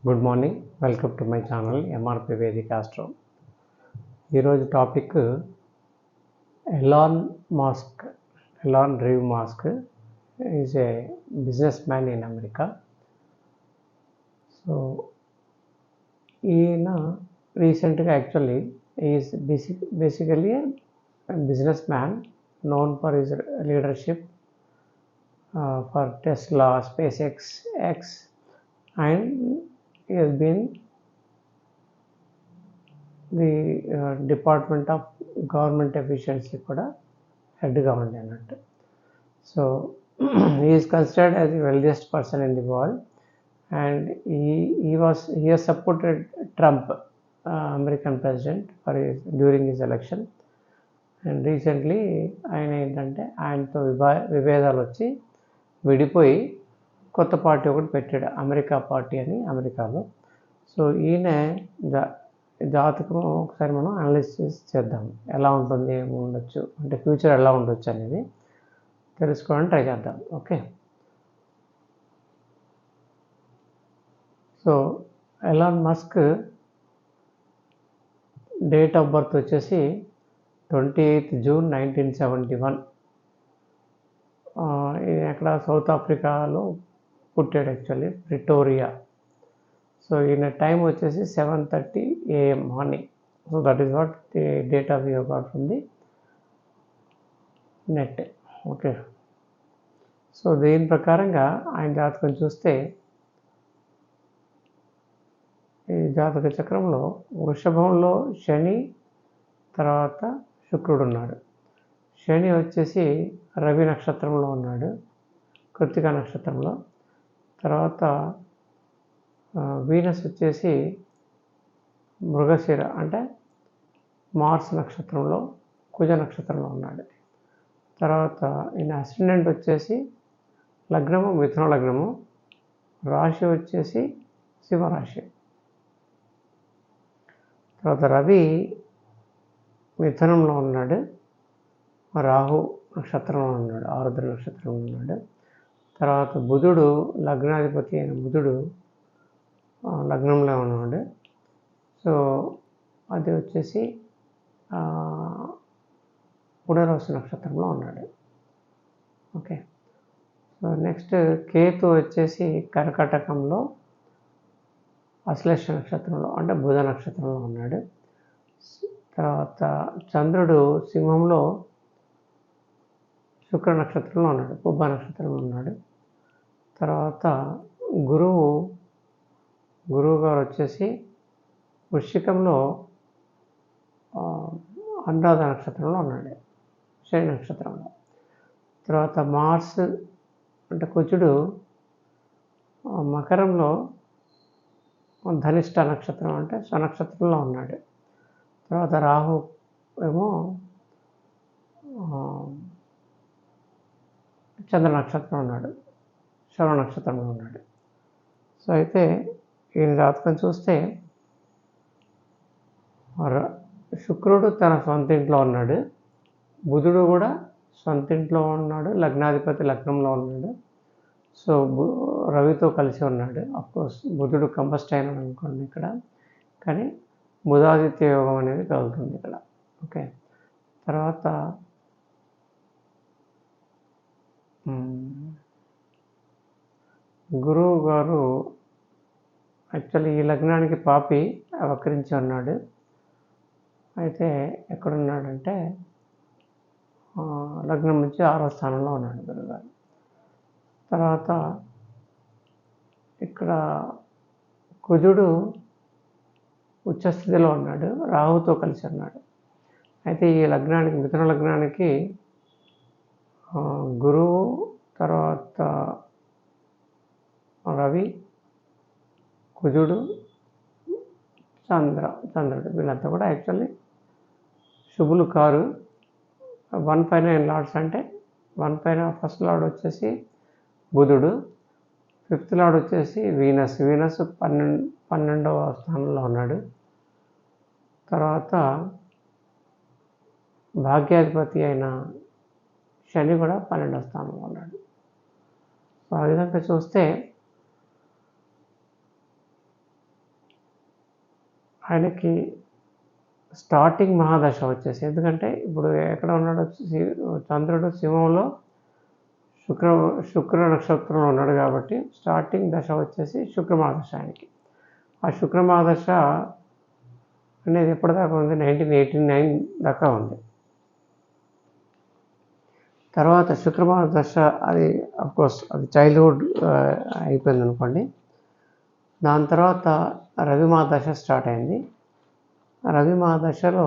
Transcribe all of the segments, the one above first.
Good morning, welcome to my channel MRP వేదిక astro. ఈరోజు topic Elon Reeve mask is a business man in America. So ఈయన రీసెంట్గా actually is basically business man known for his leadership for Tesla, SpaceX, and he has been the Department of Government Efficiency కూడా హెడ్గా ఉండే అన్నట్టు. So he is considered as the wealthiest person in the world, and he has supported Trump, American president, during his election. And recently ఆయన ఏంటంటే ఆయనతో విభేదాలు వచ్చి విడిపోయి కొత్త పార్టీ ఒకటి పెట్టాడు, అమెరికా పార్టీ అని అమెరికాలో. సో ఈయన జాతకం ఒకసారి మనం అనలిసిస్ చేద్దాం, ఎలా ఉంటుంది, ఏమి ఉండొచ్చు అంటే ఫ్యూచర్ ఎలా ఉండొచ్చు అనేది తెలుసుకోవడానికి ట్రై చేద్దాం. Okay, so Elon Musk date of birth వచ్చేసి 28th June 1971. అక్కడ సౌత్ ఆఫ్రికాలో పుట్టాడు, యాక్చువల్లీ ప్రిటోరియా. సో ఈయన టైం వచ్చేసి 7:30 AM morning. So that is what the date of your got from the net. Okay, so దీని ప్రకారంగా ఆయన జాతకం చూస్తే ఈ జాతక చక్రంలో వృషభంలో శని, తర్వాత శుక్రుడు ఉన్నాడు. శని వచ్చేసి రవి నక్షత్రంలో ఉన్నాడు, కృత్తిక నక్షత్రంలో. తర్వాత వీనస్ వచ్చేసి మృగశిర అంటే మార్స్ నక్షత్రంలో, కుజ నక్షత్రంలో ఉన్నాడు. తర్వాత ఈయన అసెండెంట్ వచ్చేసి లగ్నము మిథున లగ్నము, రాశి వచ్చేసి సింహరాశి. తర్వాత రవి మిథునంలో ఉన్నాడు, రాహు నక్షత్రంలో ఉన్నాడు, ఆరుద్ర నక్షత్రంలో ఉన్నాడు. తర్వాత బుధుడు, లగ్నాధిపతి అయిన బుధుడు లగ్నంలో ఉన్నాడు. సో అది వచ్చేసి పునర్వసు నక్షత్రంలో ఉన్నాడు. ఓకే, సో నెక్స్ట్ కేతు వచ్చేసి కర్కాటకంలో అశ్లేష నక్షత్రంలో అంటే బుధ నక్షత్రంలో ఉన్నాడు. తర్వాత చంద్రుడు సింహంలో శుక్ర నక్షత్రంలో ఉన్నాడు, పుబ్బ నక్షత్రంలో ఉన్నాడు. తర్వాత గురువు గారు వచ్చేసి వృశ్చికంలో అనురాధ నక్షత్రంలో ఉన్నాడు, శని నక్షత్రంలో. తర్వాత మార్స్ అంటే కుజుడు మకరంలో ధనిష్ట నక్షత్రం అంటే స్వనక్షత్రంలో ఉన్నాడు. తర్వాత రాహు ఏమో చంద్ర నక్షత్రం ఉన్నాడు, శ్రవణ నక్షత్రంలో ఉన్నాడు. సో అయితే ఈయన జాతకం చూస్తే శుక్రుడు తన సొంత ఇంట్లో ఉన్నాడు, బుధుడు కూడా సొంత ఇంట్లో ఉన్నాడు, లగ్నాధిపతి లగ్నంలో ఉన్నాడు. సో రవితో కలిసి ఉన్నాడు. అఫ్కోర్స్ బుధుడు కంబస్ట్ అయినాడు అనుకోండి ఇక్కడ, కానీ బుధాదిత్య యోగం అనేది కలుగుతుంది ఇక్కడ. ఓకే, తర్వాత గురువు గారు యాక్చువల్లీ ఈ లగ్నానికి పాపి వక్రించి ఉన్నాడు. అయితే ఎక్కడున్నాడంటే లగ్నం నుంచి 6వ స్థానంలో ఉన్నాడు గురువుగారు. తర్వాత ఇక్కడ కుజుడు ఉచ్చస్థితిలో ఉన్నాడు, రాహుతో కలిసి ఉన్నాడు. అయితే ఈ లగ్నానికి మిథున లగ్నానికి గురువు, తర్వాత రవి, కుజుడు, చంద్రుడు వీళ్ళంతా కూడా యాక్చువల్లీ శుభులు కారు. 1 పైన లార్డ్స్ అంటే 1 పైన ఫస్ట్ లార్డ్ వచ్చేసి బుధుడు, 5th లార్డ్ వచ్చేసి వీనస్ 12వ స్థానంలో ఉన్నాడు. తర్వాత భాగ్యాధిపతి అయిన శని కూడా 12వ స్థానంలో ఉన్నాడు. సో ఆ విధంగా చూస్తే ఆయనకి స్టార్టింగ్ మహాదశ వచ్చేసి, ఎందుకంటే ఇప్పుడు ఎక్కడ ఉన్నాడు, చంద్రుడు సింహంలో శుక్ర నక్షత్రంలో ఉన్నాడు కాబట్టి స్టార్టింగ్ దశ వచ్చేసి శుక్రమహాదశ ఆయనకి. ఆ శుక్రమహాదశ అనేది ఎప్పటిదాకా ఉంది, 1989 దాకా ఉంది. తర్వాత శుక్రమహాదశ అది అఫ్కోర్స్ అది చైల్డ్హుడ్ అయిపోయింది అనుకోండి. దాని తర్వాత రవి మహాదశ స్టార్ట్ అయింది. రవి మహాదశలో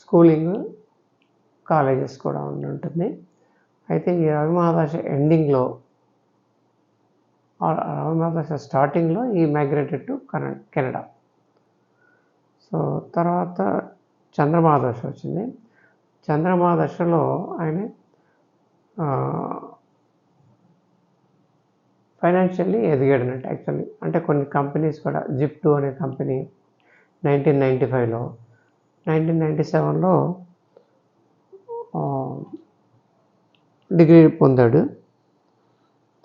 స్కూలింగ్, కాలేజెస్ కూడా ఉంటుంది. అయితే ఈ రవి మహాదశ ఎండింగ్లో, రవి మహాదశ స్టార్టింగ్లో ఈ మైగ్రేటెడ్ టు కెనడా. సో తర్వాత చంద్రమహాదశ వచ్చింది. చంద్రమహాదశలో ఆయన ఫైనాన్షియల్లీ ఎదిగాడు అన్నట్టు యాక్చువల్లీ. అంటే కొన్ని కంపెనీస్ కూడా, జిప్టో అనే కంపెనీ 1995లో, 1997లో డిగ్రీ పొందాడు.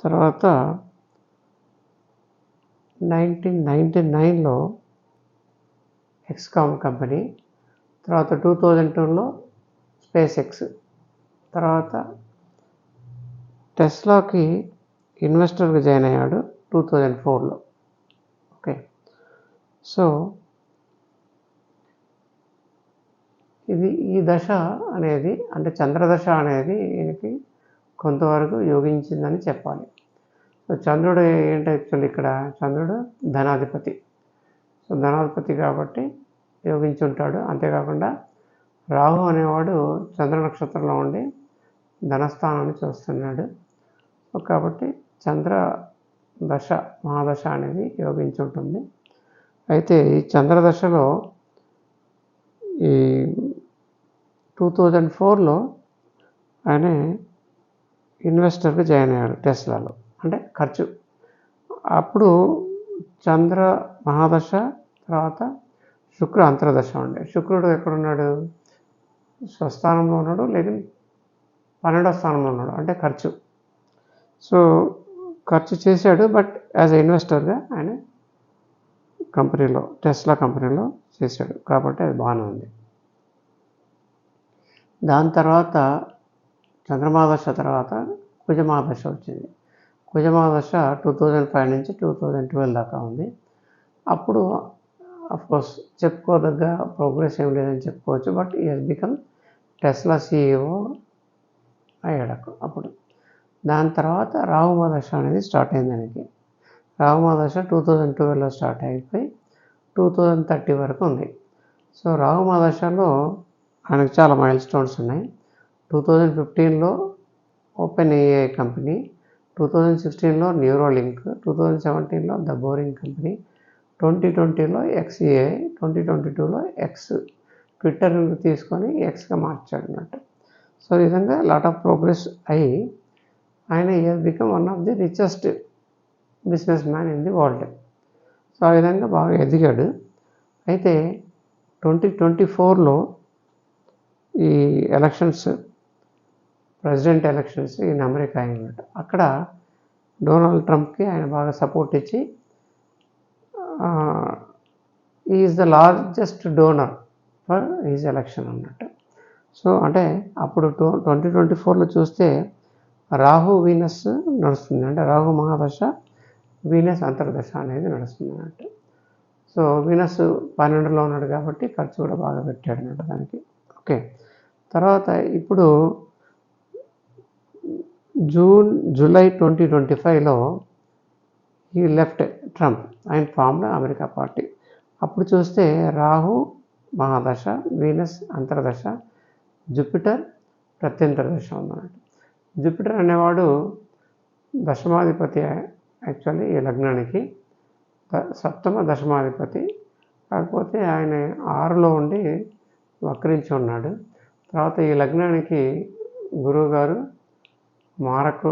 తర్వాత 1999లో ఎక్స్కామ్ కంపెనీ, తర్వాత 2002లో స్పేస్ ఎక్స్, తర్వాత టెస్లాకి ఇన్వెస్టర్గా జాయిన్ అయ్యాడు 2004లో. ఓకే, సో ఈ దశ అనేది, అంటే చంద్రదశ అనేది ఈయనకి కొంతవరకు యోగించిందని చెప్పాలి. సో చంద్రుడు ఏంటి యాక్చువల్లీ ఇక్కడ, చంద్రుడు ధనాధిపతి. సో ధనాధిపతి కాబట్టి యోగించుంటాడు. అంతేకాకుండా రాహు అనేవాడు చంద్ర నక్షత్రంలో ఉండి ధనస్థానాన్ని చూస్తున్నాడు. సో కాబట్టి చంద్ర దశ, మహాదశ అనేది యోగించుంటుంది. అయితే ఈ చంద్రదశలో ఈ 2004లో ఆయన ఇన్వెస్టర్గా జాయిన్ అయ్యాడు టెస్లాలో, అంటే ఖర్చు. అప్పుడు చంద్ర మహాదశ తర్వాత శుక్ర అంతర్దశ ఉండే. శుక్రుడు ఎక్కడున్నాడు, స్వస్థానంలో ఉన్నాడు, లేదా 12వ స్థానంలో ఉన్నాడు, అంటే ఖర్చు. సో ఖర్చు చేశాడు, బట్ యాజ్ ఎ ఇన్వెస్టర్గా ఆయన కంపెనీలో, టెస్లా కంపెనీలో చేశాడు, కాబట్టి అది బాగానే ఉంది. దాని తర్వాత చంద్రమహాదశ తర్వాత కుజమహాదశ వచ్చింది. కుజమహాదశ 2005 నుంచి 2012 దాకా ఉంది. అప్పుడు అఫ్కోర్స్ చెప్పుకోదగ్గ ప్రోగ్రెస్ ఏం లేదని చెప్పుకోవచ్చు, బట్ ఈ హెస్ బికమ్ టెస్లా CEO అయ్యాడు అప్పుడు. దాని తర్వాత రాహు మహాదశ అనేది స్టార్ట్ అయింది ఆయనకి. రాహు మహాదశ 2012లో స్టార్ట్ అయిపోయి 2030 వరకు ఉంది. సో రాహు మహాదశలో ఆయనకు చాలా మైల్ స్టోన్స్ ఉన్నాయి. 2015లో ఓపెన్ AI కంపెనీ, 2016లో న్యూరోలింక్, 2017లో ద బోరింగ్ కంపెనీ, 2020లో XAI, 2022లో ఎక్స్, ట్విట్టర్ తీసుకొని ఎక్స్గా మార్చాడు అన్నట్టు. సో ఈ విధంగా లాట్ ఆఫ్ ప్రోగ్రెస్ అయ్యి ఆయన has become one of the richest business man in the world. So ఆ విధంగా బాగా ఎదిగాడు. అయితే 2024లో ఈ elections, president elections in America అన్నమాట. అక్కడ డొనాల్డ్ ట్రంప్కి ఆయన బాగా సపోర్ట్ ఇచ్చి is the largest donor for his election అన్నట్టు. సో అంటే అప్పుడు 2024లో చూస్తే రాహు వీనస్ నడుస్తుంది, అంటే రాహు మహాదశ, వీనస్ అంతర్దశ అనేది నడుస్తుంది అన్నట్టు. సో వీనస్ 12లో ఉన్నాడు కాబట్టి ఖర్చు కూడా బాగా పెట్టాడు అన్నట్టు దానికి. ఓకే, తర్వాత ఇప్పుడు జూలై 2025లో ఈ లెఫ్ట్ ట్రంప్, ఆయన ఫామ్డ్ అమెరికా పార్టీ. అప్పుడు చూస్తే రాహు మహాదశ, వీనస్ అంతర్దశ, జూపిటర్ ప్రత్యంతర్దశ ఉందన్నట్టు. జూపిటర్ అనేవాడు దశమాధిపతి యాక్చువల్లీ ఈ లగ్నానికి, సప్తమ దశమాధిపతి. కాకపోతే ఆయన 6లో ఉండి వక్రించి ఉన్నాడు. తర్వాత ఈ లగ్నానికి గురువు గారు మారకు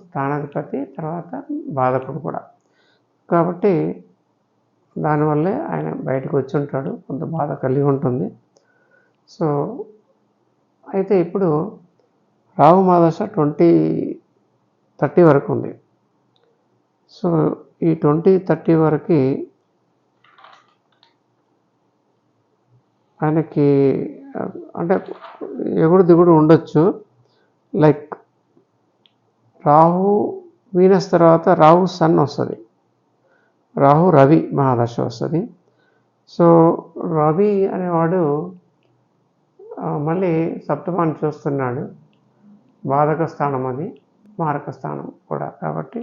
స్థానాధిపతి, తర్వాత బాధకుడు కూడా, కాబట్టి దానివల్లే ఆయన బయటకు వచ్చి ఉంటాడు, కొంత బాధ కలిగి ఉంటుంది. సో అయితే ఇప్పుడు రాహు మహాదశ 2030 వరకు ఉంది. సో ఈ 2030 వరకు ఆయనకి అంటే ఎగుడు దిగుడు ఉండొచ్చు. లైక్ రాహు వీనస్ తర్వాత రాహు సన్ వస్తుంది, రాహు రవి మహాదశ వస్తుంది. సో రవి అనేవాడు మళ్ళీ సప్తమాన్ని చూస్తున్నాడు, బాధక స్థానం అది, మారక స్థానం కూడా. కాబట్టి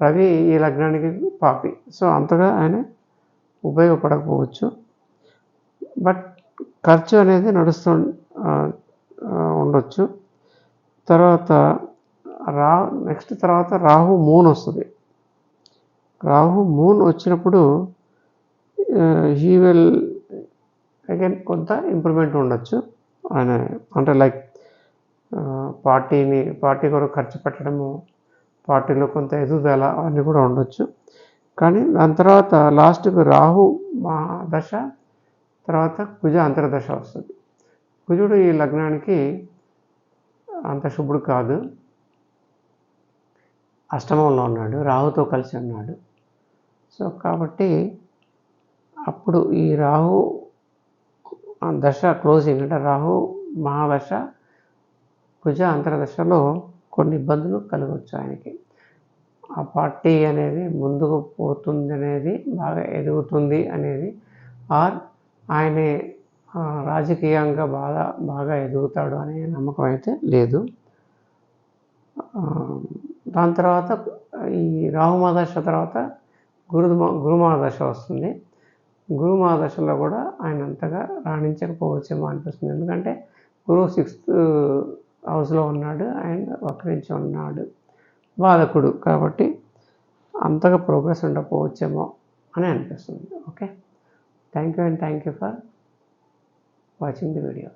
రవి ఈ లగ్నానికి పాపి. సో అంతగా ఆయన ఉపయోగపడకపోవచ్చు. బట్ ఖర్చు అనేది నడుస్తూ ఉండొచ్చు. తర్వాత నెక్స్ట్ తర్వాత రాహు మూన్ వస్తుంది. రాహు మూన్ వచ్చినప్పుడు హీ విల్ అగైన్ కొంత ఇంప్రూవ్మెంట్ ఉండొచ్చు. ఆయన అంటే లైక్ పార్టీ కొరకు ఖర్చు పెట్టడము, పార్టీలో కొంత ఎదుగుదల అవన్నీ కూడా ఉండొచ్చు. కానీ దాని తర్వాత లాస్ట్కి రాహు మా దశ తర్వాత కుజ అంతర్దశ వస్తుంది. కుజుడు ఈ లగ్నానికి అంత శుభుడు కాదు, అష్టమంలో ఉన్నాడు, రాహుతో కలిసి ఉన్నాడు. సో కాబట్టి అప్పుడు ఈ రాహు దశ క్లోజింగ్ అంటే రాహు మహాదశ కుజ అంతర్దశలో కొన్ని ఇబ్బందులు కలగవచ్చు ఆయనకి. ఆ పార్టీ అనేది ముందుకు పోతుంది అనేది, బాగా ఎదుగుతుంది అనేది, ఆర్ ఆయనే రాజకీయంగా బాగా ఎదుగుతాడు అనే నమ్మకం అయితే లేదు. దాని తర్వాత ఈ రాహు మహాదశ తర్వాత గురు మహాదశ వస్తుంది. గురు మహాదశలో కూడా ఆయన అంతగా రాణించకపోవచ్చేమో అనిపిస్తుంది. ఎందుకంటే గురువు 6th హౌస్లో ఉన్నాడు అండ్ వక్రించి ఉన్నాడు, బాధకుడు. కాబట్టి అంతగా ప్రోగ్రెస్ ఉండకపోవచ్చేమో అని అనిపిస్తుంది. Okay, thank you and thank you for watching the video.